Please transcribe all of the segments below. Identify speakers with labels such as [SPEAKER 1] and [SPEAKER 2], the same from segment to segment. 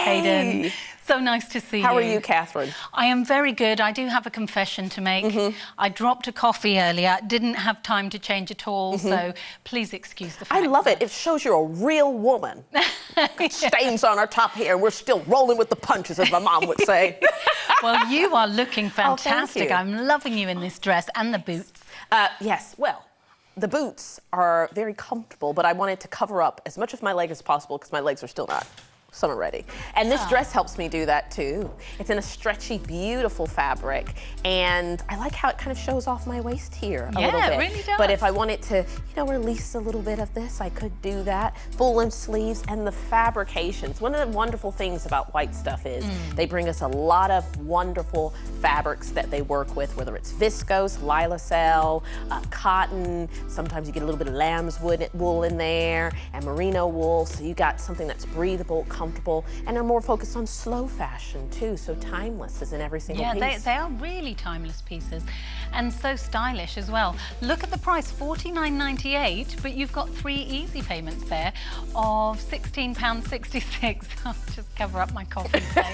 [SPEAKER 1] Hayden. So nice to see you.
[SPEAKER 2] How are you, Catherine?
[SPEAKER 1] I am very good. I do have a confession to make. I dropped a coffee earlier, didn't have time to change at all, so please excuse the fact.
[SPEAKER 2] I love it. It shows you're a real woman. Stains on our top here, and we're still rolling with the punches, as my mom would say.
[SPEAKER 1] Well, you are looking fantastic.
[SPEAKER 2] Oh, thank you.
[SPEAKER 1] I'm loving you in this dress and the boots.
[SPEAKER 2] Yes, well, the boots are very comfortable, but I wanted to cover up as much of my leg as possible because my legs are still not summer ready. And this dress helps me do that too. It's in a stretchy, beautiful fabric, and I like how it kind of shows off my waist here a little bit.
[SPEAKER 1] Yeah, it really does.
[SPEAKER 2] But if I wanted to, release a little bit of this, I could do that. Full-length sleeves and the fabrications. One of the wonderful things about White Stuff is they bring us a lot of wonderful fabrics that they work with, whether it's viscose, lilacell, cotton. Sometimes you get a little bit of lamb's wool in there, and merino wool. So you got something that's breathable, comfortable, and they're more focused on slow fashion too, so timeless is in every single piece.
[SPEAKER 1] Yeah, they are really timeless pieces, and so stylish as well. Look at the price, $49.98, but you've got 3 easy payments there of £16.66. I'll just cover up my coffee stain.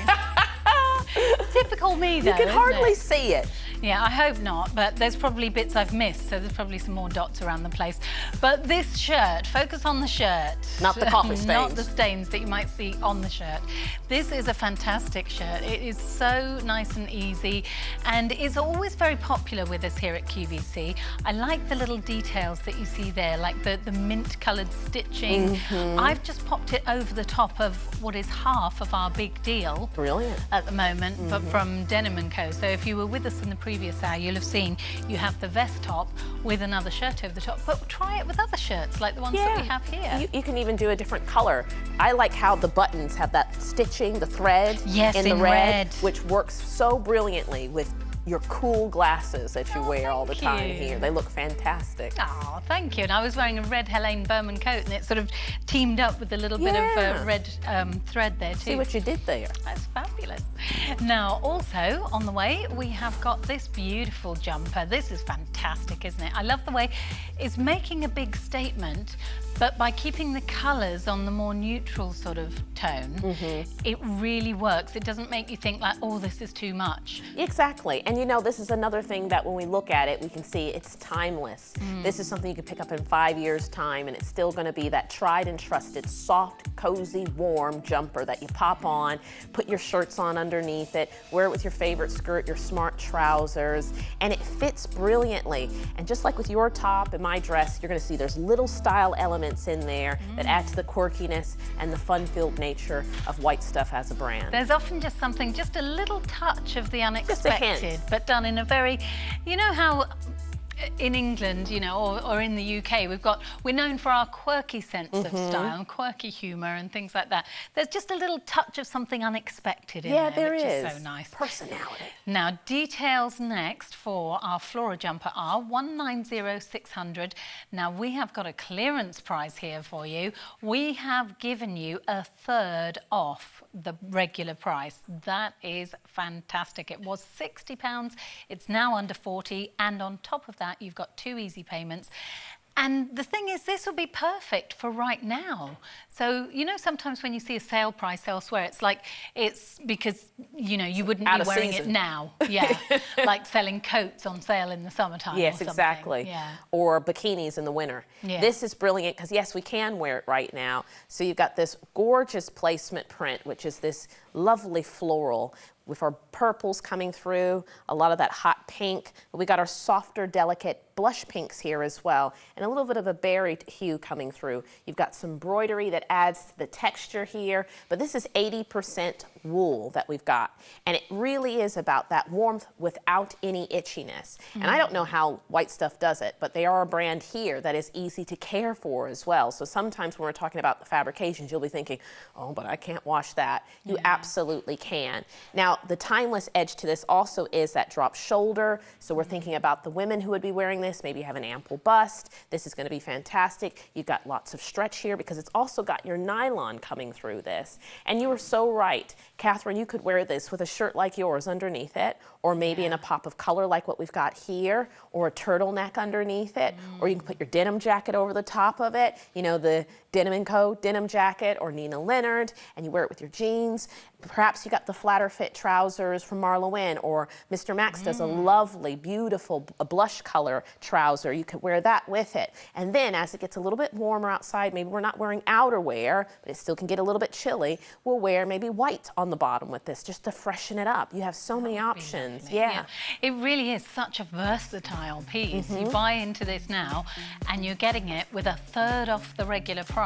[SPEAKER 1] Typical me, though.
[SPEAKER 2] You can hardly see it.
[SPEAKER 1] Yeah, I hope not, but there's probably bits I've missed, so there's probably some more dots around the place. But this shirt, focus on the shirt.
[SPEAKER 2] Not the coffee stains.
[SPEAKER 1] Not the stains that you might see on the shirt. This is a fantastic shirt. It is so nice and easy, and is always very popular with us here at QVC. I like the little details that you see there, like the mint-coloured stitching. I've just popped it over the top of what is half of our big deal.
[SPEAKER 2] Brilliant.
[SPEAKER 1] At the moment, but from Denim & Co. So if you were with us in the previous hour, you'll have seen you have the vest top with another shirt over the top, but try it with other shirts like the ones that we have here.
[SPEAKER 2] You can even do a different color. I like how the buttons have that stitching, the thread in the red, which works so brilliantly with your cool glasses that you wear all the time here. They look fantastic.
[SPEAKER 1] Oh, thank you. And I was wearing a red Helene Berman coat, and it sort of teamed up with a little bit of red thread there too.
[SPEAKER 2] See what you did there.
[SPEAKER 1] That's fabulous. Now, also on the way, we have got this beautiful jumper. This is fantastic, isn't it? I love the way it's making a big statement, but by keeping the colours on the more neutral sort of tone, it really works. It doesn't make you think like, oh, this is too much.
[SPEAKER 2] Exactly. And this is another thing that when we look at it, we can see it's timeless. This is something you could pick up in 5 years' time, and it's still going to be that tried and trusted, soft, cozy, warm jumper that you pop on, put your shirts on underneath it, wear it with your favorite skirt, your smart trousers, and it fits brilliantly. And just like with your top and my dress, you're going to see there's little style elements in there that add to the quirkiness and the fun-filled nature of White Stuff as a brand.
[SPEAKER 1] There's often just something, just a little touch of the unexpected,
[SPEAKER 2] just a hint.
[SPEAKER 1] But done in a very, you know how in England, or in the UK, we're known for our quirky sense of style, quirky humour and things like that. There's just a little touch of something unexpected in there, which is so nice.
[SPEAKER 2] Personality.
[SPEAKER 1] Now, details next for our Flora jumper are $190,600. Now, we have got a clearance price here for you. We have given you a third off the regular price. That is fantastic. It was £60. It's now under 40, and on top of that, you've got 2 easy payments. And the thing is, this will be perfect for right now. So, sometimes when you see a sale price elsewhere, it's like, it's because, you wouldn't be wearing it now. Yeah, like selling coats on sale in the summertime.
[SPEAKER 2] Yes, exactly.
[SPEAKER 1] Yeah.
[SPEAKER 2] Or bikinis in the winter. Yeah. This is brilliant because, yes, we can wear it right now. So you've got this gorgeous placement print, which is this lovely floral with our purples coming through, a lot of that hot pink. But we got our softer, delicate blush pinks here as well, and a little bit of a berry hue coming through. You've got some embroidery that adds to the texture here, but this is 80% wool that we've got, and it really is about that warmth without any itchiness. And I don't know how White Stuff does it, but they are a brand here that is easy to care for as well. So sometimes when we're talking about the fabrications, you'll be thinking, oh, but I can't wash that. You absolutely can. Now, the timeless edge to this also is that drop shoulder. So we're thinking about the women who would be wearing this. Maybe you have an ample bust. This is going to be fantastic. You've got lots of stretch here because it's also got your nylon coming through this. And you were so right. Catherine, you could wear this with a shirt like yours underneath it, or maybe in a pop of color like what we've got here, or a turtleneck underneath it, or you can put your denim jacket over the top of it, you know, the Denim & Co. denim jacket or Nina Leonard, and you wear it with your jeans. Perhaps you got the flatter fit trousers from Marla Wynn, or Mr. Max does a lovely, beautiful blush color trouser. You could wear that with it. And then as it gets a little bit warmer outside, maybe we're not wearing outerwear, but it still can get a little bit chilly, we'll wear maybe white on the bottom with this just to freshen it up. You have so many options. Yeah.
[SPEAKER 1] It really is such a versatile piece. You buy into this now and you're getting it with 1/3 off the regular price,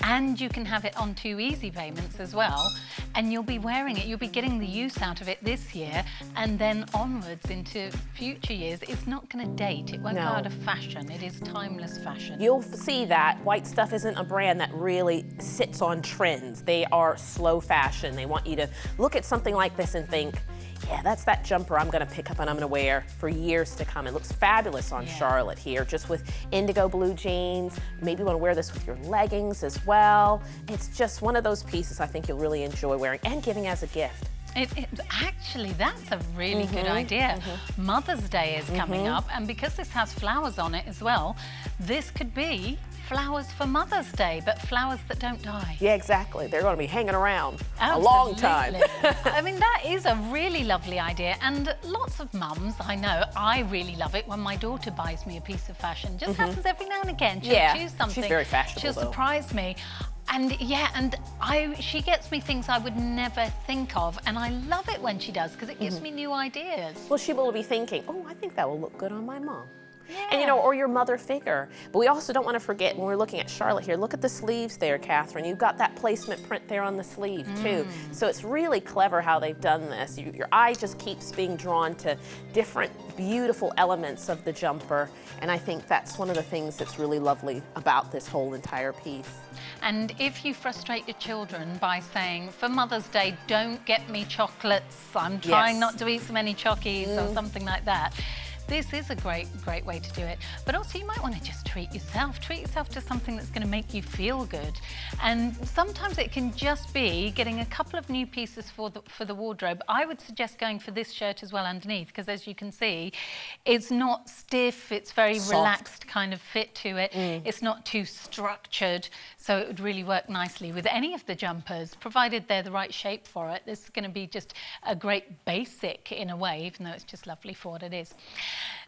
[SPEAKER 1] and you can have it on 2 easy payments as well, and you'll be wearing it, you'll be getting the use out of it this year, and then onwards into future years. It's not going to date, it won't go out of fashion, it is timeless fashion.
[SPEAKER 2] You'll see that White Stuff isn't a brand that really sits on trends. They are slow fashion. They want you to look at something like this and think, yeah, that's that jumper I'm going to pick up and I'm going to wear for years to come. It looks fabulous on Charlotte here, just with indigo blue jeans. Maybe you want to wear this with your leggings as well. It's just one of those pieces I think you'll really enjoy wearing and giving as a gift.
[SPEAKER 1] Actually, that's a really good idea. Mother's Day is coming up, and because this has flowers on it as well, this could be flowers for Mother's Day, but flowers that don't die.
[SPEAKER 2] Yeah, exactly. They're going to be hanging around a long time.
[SPEAKER 1] I mean, that is a really lovely idea, and lots of mums, I know, I really love it when my daughter buys me a piece of fashion. Just happens every now and again. She'll choose something.
[SPEAKER 2] She's very fashionable,
[SPEAKER 1] She'll surprise me. And she gets me things I would never think of, and I love it when she does because it gives me new ideas.
[SPEAKER 2] Well, she will be thinking, oh, I think that will look good on my mom. And you know, or your mother figure. But we also don't want to forget, when we're looking at Charlotte here, look at the sleeves there, Catherine. You've got that placement print there on the sleeve too. So it's really clever how they've done this. Your eye just keeps being drawn to different beautiful elements of the jumper. And I think that's one of the things that's really lovely about this whole entire piece.
[SPEAKER 1] And if you frustrate your children by saying, for Mother's Day, don't get me chocolates, I'm trying not to eat so many chockies or something like that, this is a great way to do it. But also you might want to just treat yourself to something that's going to make you feel good. And sometimes it can just be getting a couple of new pieces for the wardrobe. I would suggest going for this shirt as well underneath, because as you can see, it's not stiff, it's very soft, relaxed kind of fit to it. It's not too structured, so it would really work nicely with any of the jumpers, provided they're the right shape for it. This is going to be just a great basic in a way, even though it's just lovely for what it is.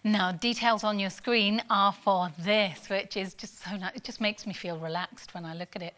[SPEAKER 1] Now, details on your screen are for this, which is just so nice. It just makes me feel relaxed when I look at it.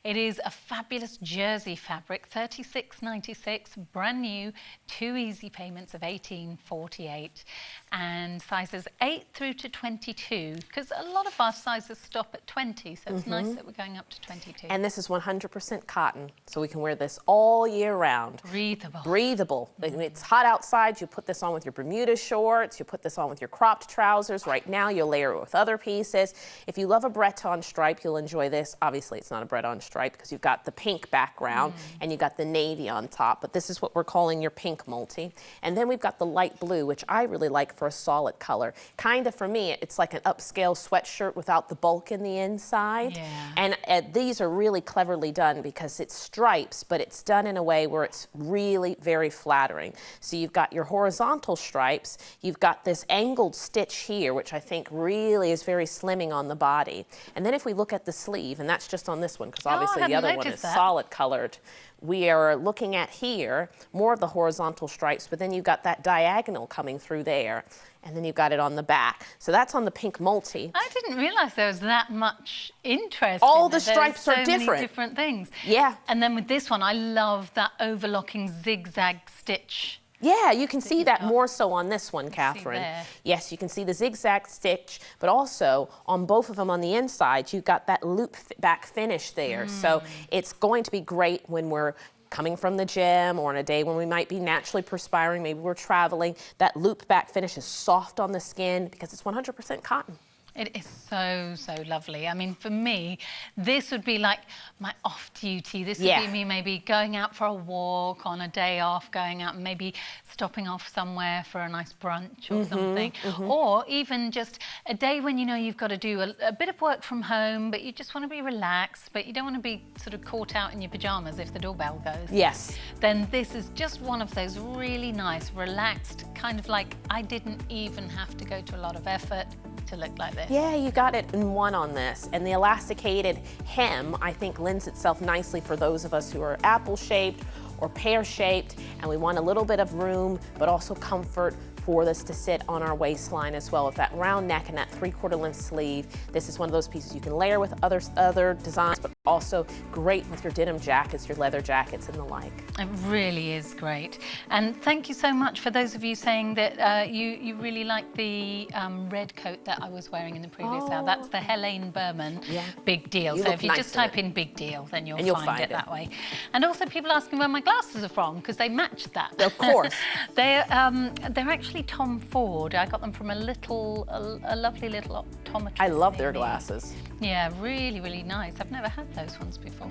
[SPEAKER 1] It is a fabulous jersey fabric, $36.96, brand new, 2 easy payments of $18.48, and sizes 8 through to 22, because a lot of our sizes stop at 20, so it's nice that we're going up to 22.
[SPEAKER 2] And this is 100% cotton, so we can wear this all year round.
[SPEAKER 1] Breathable.
[SPEAKER 2] Breathable. It's hot outside, you put this on with your Bermuda shorts, you put this on with your cropped trousers. Right now, you'll layer it with other pieces. If you love a Breton stripe, you'll enjoy this. Obviously, it's not a Breton stripe because you've got the pink background and you've got the navy on top, but this is what we're calling your pink multi. And then we've got the light blue, which I really like for a solid color. Kind of, for me, it's like an upscale sweatshirt without the bulk in the inside. And these are really cleverly done because it's stripes, but it's done in a way where it's really very flattering. So you've got your horizontal stripes, you've got this angled stitch here, which I think really is very slimming on the body. And then if we look at the sleeve, and that's just on this one, because obviously the other one is solid colored, we are looking at here more of the horizontal stripes, but then you've got that diagonal coming through there, and then you've got it on the back. So that's on the pink multi.
[SPEAKER 1] I didn't realize there was that much interest.
[SPEAKER 2] All the stripes are different.
[SPEAKER 1] So many different things.
[SPEAKER 2] Yeah.
[SPEAKER 1] And then with this one, I love that overlocking zigzag stitch.
[SPEAKER 2] Yeah, you can see that more so on this one, Catherine. Yes, you can see the zigzag stitch, but also on both of them on the inside, you've got that loop back finish there. So it's going to be great when we're coming from the gym or on a day when we might be naturally perspiring, maybe we're traveling. That loop back finish is soft on the skin because it's 100% cotton.
[SPEAKER 1] It is so, so lovely. I mean, for me, this would be like my off duty. This would be me maybe going out for a walk on a day off, going out and maybe stopping off somewhere for a nice brunch or something. Or even just a day when you know you've got to do a bit of work from home, but you just want to be relaxed, but you don't want to be sort of caught out in your pajamas if the doorbell goes.
[SPEAKER 2] Yes.
[SPEAKER 1] Then this is just one of those really nice, relaxed, kind of like I didn't even have to go to a lot of effort to look like this.
[SPEAKER 2] Yeah, you got it in one on this. And the elasticated hem, I think, lends itself nicely for those of us who are apple-shaped or pear-shaped, and we want a little bit of room, but also comfort for this to sit on our waistline as well. With that round neck and that 3/4 length sleeve, this is one of those pieces you can layer with other designs, but also great with your denim jackets, your leather jackets, and the like.
[SPEAKER 1] It really is great. And thank you so much for those of you saying that you really like the red coat that I was wearing in the previous hour. That's the Helene Berman Big Deal. So if you just type in Big Deal, then you'll find it that way. And also people asking where my glasses are from, because they matched that.
[SPEAKER 2] Of course.
[SPEAKER 1] They're actually Tom Ford. I got them from a lovely little optometrist.
[SPEAKER 2] I love their glasses.
[SPEAKER 1] Yeah, really, really nice. I've never had those ones before.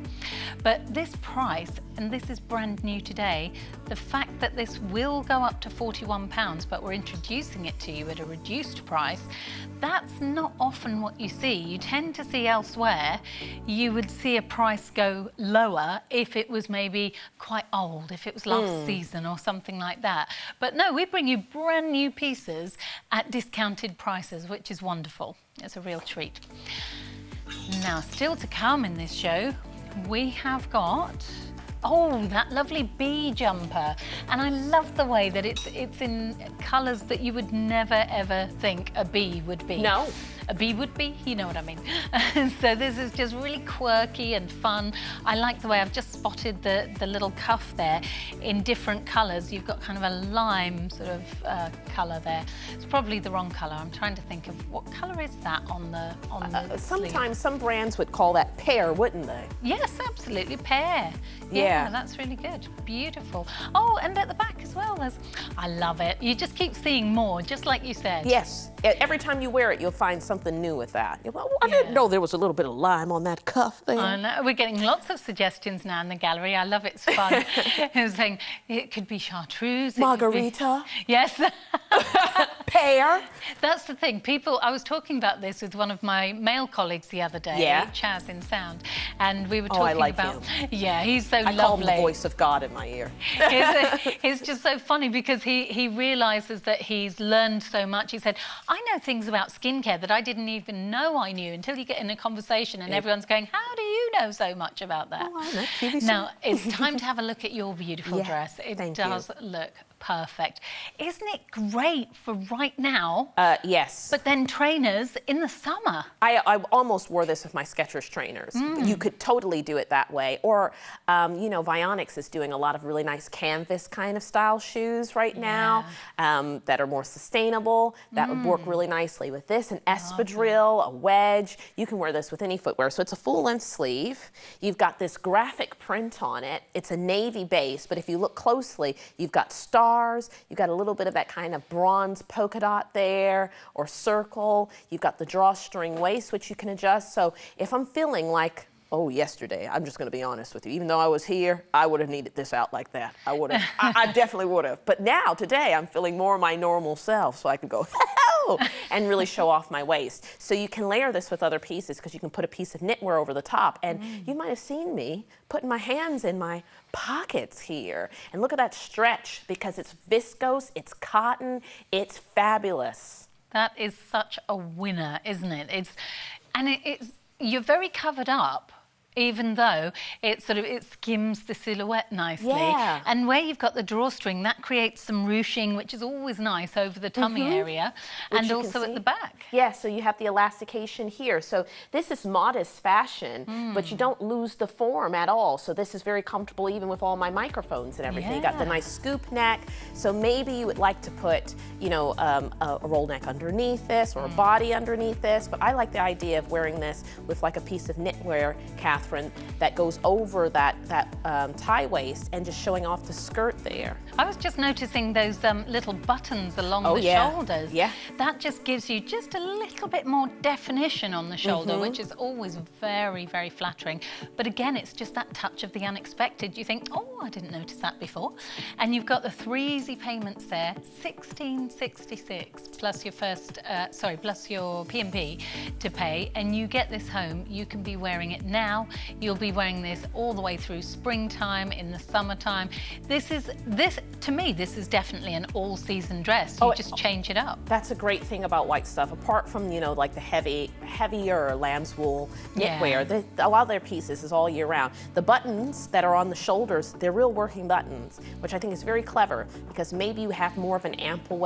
[SPEAKER 1] But this price, and this is brand new today, the fact that this will go up to £41, but we're introducing it to you at a reduced price, that's not often what you see. You tend to see elsewhere, you would see a price go lower if it was maybe quite old, if it was last season or something like that. But no, we bring you brand new pieces at discounted prices, which is wonderful. It's a real treat. Now, still to come in this show, we have got, that lovely bee jumper. And I love the way that it's in colours that you would never, ever think a bee would be.
[SPEAKER 2] No.
[SPEAKER 1] A bee would be, you know what I mean. So this is just really quirky and fun. I like the way I've just spotted the little cuff there in different colours. You've got kind of a lime sort of colour there. It's probably the wrong colour. I'm trying to think of what colour is that on the
[SPEAKER 2] sometimes some brands would call that pear, wouldn't they?
[SPEAKER 1] Yes, absolutely, pear. Yeah, that's really good. Beautiful. Oh, and at the back as well, I love it. You just keep seeing more, just like you said.
[SPEAKER 2] Yes. Every time you wear it, you'll find something new with that. Well, I didn't know there was a little bit of lime on that cuff there.
[SPEAKER 1] I know. We're getting lots of suggestions now in the gallery. I love it. It's fun. It's saying it could be chartreuse.
[SPEAKER 2] Margarita.
[SPEAKER 1] Yes.
[SPEAKER 2] Pear.
[SPEAKER 1] That's the thing. I was talking about this with one of my male colleagues the other day, Chaz in Sound, and we were talking about...
[SPEAKER 2] him.
[SPEAKER 1] Yeah, he's so lovely.
[SPEAKER 2] I call him the voice of God in my ear.
[SPEAKER 1] It's just so funny because he realises that he's learned so much. He said, I know things about skincare that I didn't even know I knew until you get in a conversation and everyone's going, how do you know so much about that?
[SPEAKER 2] Oh, I know.
[SPEAKER 1] Now, it's time to have a look at your beautiful dress. It does look perfect. Isn't it great for right now?
[SPEAKER 2] Yes.
[SPEAKER 1] But then trainers in the summer.
[SPEAKER 2] I almost wore this with my Skechers trainers. You could totally do it that way. Or, you know, Vionics is doing a lot of really nice canvas kind of style shoes right now that are more sustainable. That would work really nicely with this. An espadrille, a wedge. You can wear this with any footwear. So it's a full-length sleeve. You've got this graphic print on it. It's a navy base, but if you look closely, you've got stars. You've got a little bit of that kind of bronze polka dot there, or circle. You've got the drawstring waist, which you can adjust. So if I'm feeling like, yesterday, I'm just going to be honest with you, even though I was here, I would have needed this out like that. I would have. I definitely would have. But now, today, I'm feeling more my normal self, so I can go, and really show off my waist. So you can layer this with other pieces because you can put a piece of knitwear over the top. And you might have seen me putting my hands in my pockets here. And look at that stretch because it's viscose, it's cotton, it's fabulous.
[SPEAKER 1] That is such a winner, isn't it? You're very covered up, even though it skims the silhouette nicely.
[SPEAKER 2] Yeah.
[SPEAKER 1] And where you've got the drawstring, that creates some ruching, which is always nice over the tummy area, and also at the back.
[SPEAKER 2] Yeah, so you have the elastication here. So this is modest fashion, but you don't lose the form at all. So this is very comfortable even with all my microphones and everything. You got the nice scoop neck. So maybe you would like to put, you know, a roll neck underneath this or a body underneath this. But I like the idea of wearing this with like a piece of knitwear, Catherine, Catherine, that goes over that tie waist and just showing off the skirt there.
[SPEAKER 1] I was just noticing those little buttons along the shoulders.
[SPEAKER 2] Yeah.
[SPEAKER 1] That just gives you just a little bit more definition on the shoulder, which is always very, very flattering. But again, it's just that touch of the unexpected. You think, oh, I didn't notice that before. And you've got the 3 easy payments there, $16.66 plus your plus your P&P to pay, and you get this home. You can be wearing it now. You'll be wearing this all the way through springtime, in the summertime. To me, this is definitely an all-season dress. You just change it up.
[SPEAKER 2] That's a great thing about White Stuff. Apart from, you know, like the heavier lamb's wool knitwear, a lot of their pieces is all year round. The buttons that are on the shoulders, they're real working buttons, which I think is very clever, because maybe you have more of an ample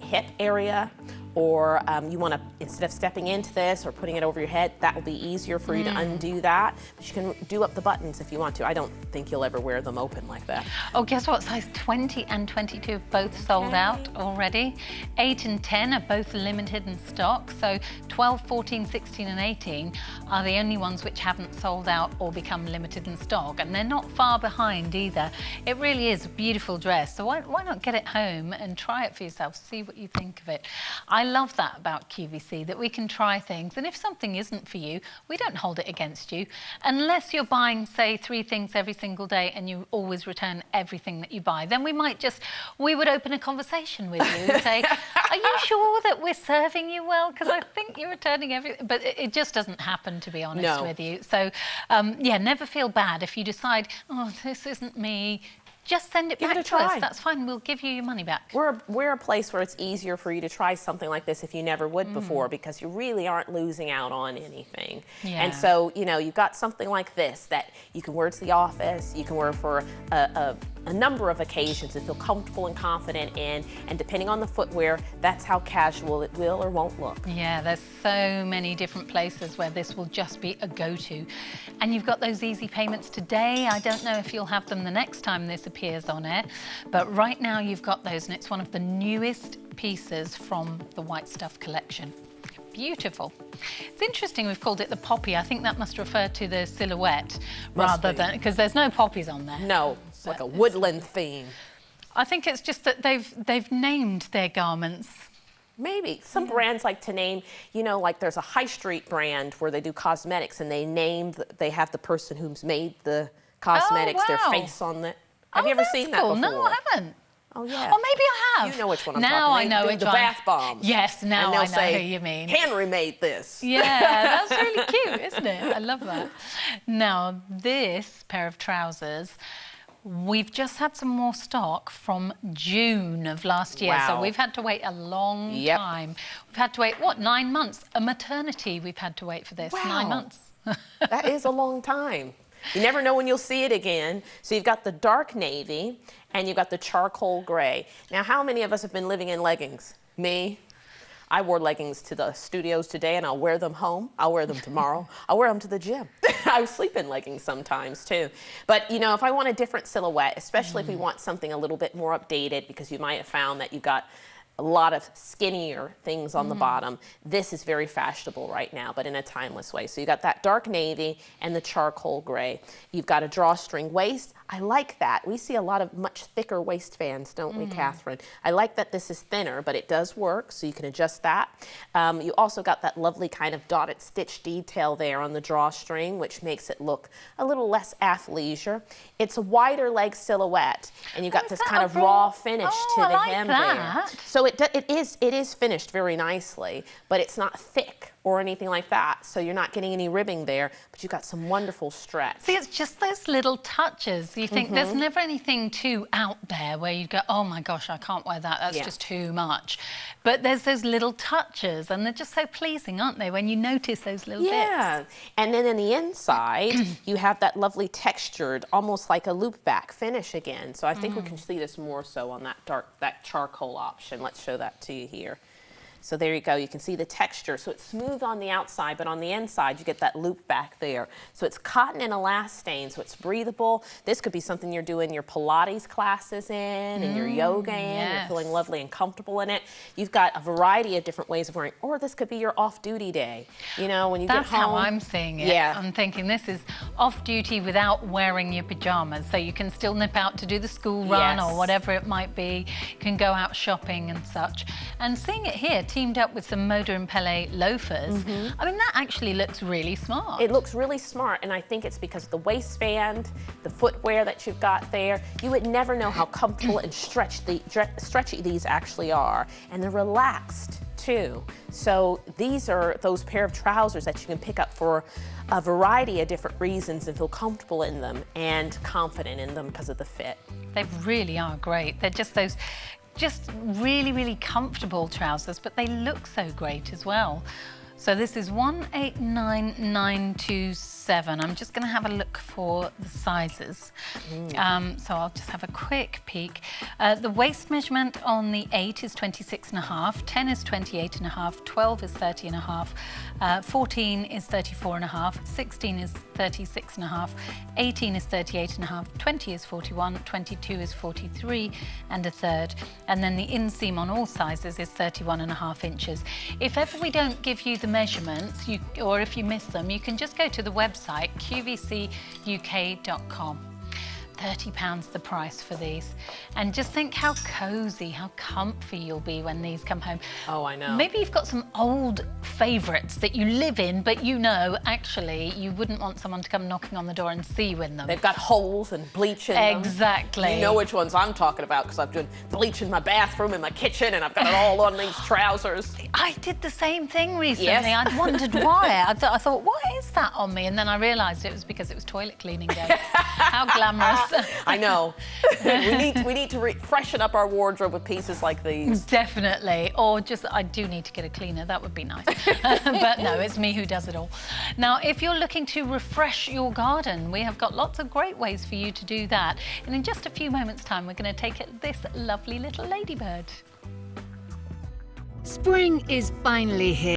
[SPEAKER 2] hip area, or you want to, instead of stepping into this or putting it over your head, that will be easier for you to undo that. But you can do up the buttons if you want to. I don't think you'll ever wear them open like that.
[SPEAKER 1] Oh, guess what? Size 20 and 22 have both sold out already. 8 and 10 are both limited in stock. So 12, 14, 16 and 18 are the only ones which haven't sold out or become limited in stock. And they're not far behind either. It really is a beautiful dress. So why not get it home and try it for yourself, see what you think of it. I love that about QVC, that we can try things, and if something isn't for you, we don't hold it against you. Unless you're buying, say, 3 things every single day and you always return everything that you buy, then we would open a conversation with you and say, are you sure that we're serving you well? Because I think you're returning everything. But it just doesn't happen, to be honest with you. So, yeah, never feel bad if you decide, oh, this isn't me. Just send it back to us. That's fine. We'll give you your money back.
[SPEAKER 2] We're a place where it's easier for you to try something like this if you never would before, because you really aren't losing out on anything. And so, you know, you've got something like this that you can wear to the office, you can wear for a number of occasions and feel comfortable and confident in, and depending on the footwear, that's how casual it will or won't look.
[SPEAKER 1] Yeah, there's so many different places where this will just be a go-to. And you've got those easy payments today. I don't know if you'll have them the next time this appears on it, but right now you've got those, and it's one of the newest pieces from the White Stuff collection. Beautiful. It's interesting we've called it the poppy. I think that must refer to the silhouette rather than, because there's no poppies on there.
[SPEAKER 2] No, it's like a woodland theme.
[SPEAKER 1] I think it's just that they've named their garments.
[SPEAKER 2] Maybe. Some brands like to name, you know, like there's a high street brand where they do cosmetics and they have the person who's made the cosmetics, their face on it. Have you ever seen that before?
[SPEAKER 1] No, I haven't.
[SPEAKER 2] Oh, yeah.
[SPEAKER 1] Or maybe I have.
[SPEAKER 2] You know which one I'm
[SPEAKER 1] now
[SPEAKER 2] talking about.
[SPEAKER 1] I know which
[SPEAKER 2] the
[SPEAKER 1] one.
[SPEAKER 2] bath bombs.
[SPEAKER 1] Yes, now I know who you mean.
[SPEAKER 2] Henry made this.
[SPEAKER 1] Yeah, that's really cute, isn't it? I love that. Now, this pair of trousers, we've just had some more stock from June of last year.
[SPEAKER 2] Wow.
[SPEAKER 1] So we've had to wait a long time. We've had to wait, what, 9 months? A maternity we've had to wait for this.
[SPEAKER 2] Wow.
[SPEAKER 1] 9 months.
[SPEAKER 2] That is a long time. You never know when you'll see it again. So you've got the dark navy and you've got the charcoal gray. Now, how many of us have been living in leggings? Me. I wore leggings to the studios today, and I'll wear them home. I'll wear them tomorrow. I'll wear them to the gym. I sleep in leggings sometimes, too. But, you know, if I want a different silhouette, especially if we want something a little bit more updated, because you might have found that you've got a lot of skinnier things on the bottom. This is very fashionable right now, but in a timeless way. So you got that dark navy and the charcoal gray. You've got a drawstring waist. I like that. We see a lot of much thicker waistbands, don't we, Catherine? I like that this is thinner, but it does work, so you can adjust that. You also got that lovely kind of dotted stitch detail there on the drawstring, which makes it look a little less athleisure. It's a wider leg silhouette, and you've got this kind of raw finish to the hem there. So it is finished very nicely, but it's not thick or anything like that, so you're not getting any ribbing there, but you've got some wonderful stretch.
[SPEAKER 1] See, it's just those little touches. You think there's never anything too out there where you go, oh my gosh, I can't wear that, that's just too much. But there's those little touches, and they're just so pleasing, aren't they, when you notice those little bits?
[SPEAKER 2] Yeah, and then in the inside, you have that lovely textured, almost like a loop back finish again. So I think we can see this more so on that charcoal option. Let's show that to you here. So there you go. You can see the texture. So it's smooth on the outside, but on the inside you get that loop back there. So it's cotton and elastane, so it's breathable. This could be something you're doing your Pilates classes in and your yoga in.
[SPEAKER 1] Yes.
[SPEAKER 2] You're feeling lovely and comfortable in it. You've got a variety of different ways of wearing, or this could be your off-duty day. You know, when you get home.
[SPEAKER 1] That's how I'm seeing it.
[SPEAKER 2] Yeah.
[SPEAKER 1] I'm thinking this is off-duty without wearing your pajamas, so you can still nip out to do the school run or whatever it might be. You can go out shopping and such. And seeing it here teamed up with some Moda and Pele loafers, I mean, that actually looks really smart.
[SPEAKER 2] It looks really smart, and I think it's because of the waistband, the footwear that you've got there. You would never know how comfortable and stretchy these actually are, and they're relaxed too. So these are those pair of trousers that you can pick up for a variety of different reasons and feel comfortable in them and confident in them because of the fit.
[SPEAKER 1] They really are great. They're just those really, really comfortable trousers, but they look so great as well. So this is 189927. I'm just going to have a look for the sizes. So I'll just have a quick peek. The waist measurement on the 8 is 26.5, 10 is 28.5, 12 is 30.5, 14 is 34.5, 16 is 36.5, 18 is 38.5, 20 is 41, 22 is 43 and a third. And then the inseam on all sizes is 31.5 inches. If ever we don't give you the measurements, or if you miss them, you can just go to the website qvcuk.com. £30 the price for these. And just think how cozy, how comfy you'll be when these come home.
[SPEAKER 2] Oh, I know.
[SPEAKER 1] Maybe you've got some old favourites that you live in, but you know, actually, you wouldn't want someone to come knocking on the door and see you in them.
[SPEAKER 2] They've got holes and bleach in them.
[SPEAKER 1] Exactly.
[SPEAKER 2] You know which ones I'm talking about because I've done bleach in my bathroom, in my kitchen, and I've got it all on these trousers.
[SPEAKER 1] I did the same thing recently.
[SPEAKER 2] Yes.
[SPEAKER 1] I wondered why. I thought, what is that on me? And then I realised it was because it was toilet cleaning day. How glamorous.
[SPEAKER 2] I know. we need to freshen up our wardrobe with pieces like these.
[SPEAKER 1] Definitely. Or just, I do need to get a cleaner. That would be nice. But no, it's me who does it all. Now, if you're looking to refresh your garden, we have got lots of great ways for you to do that. And in just a few moments' time, we're going to take this lovely little ladybird.
[SPEAKER 3] Spring is finally here.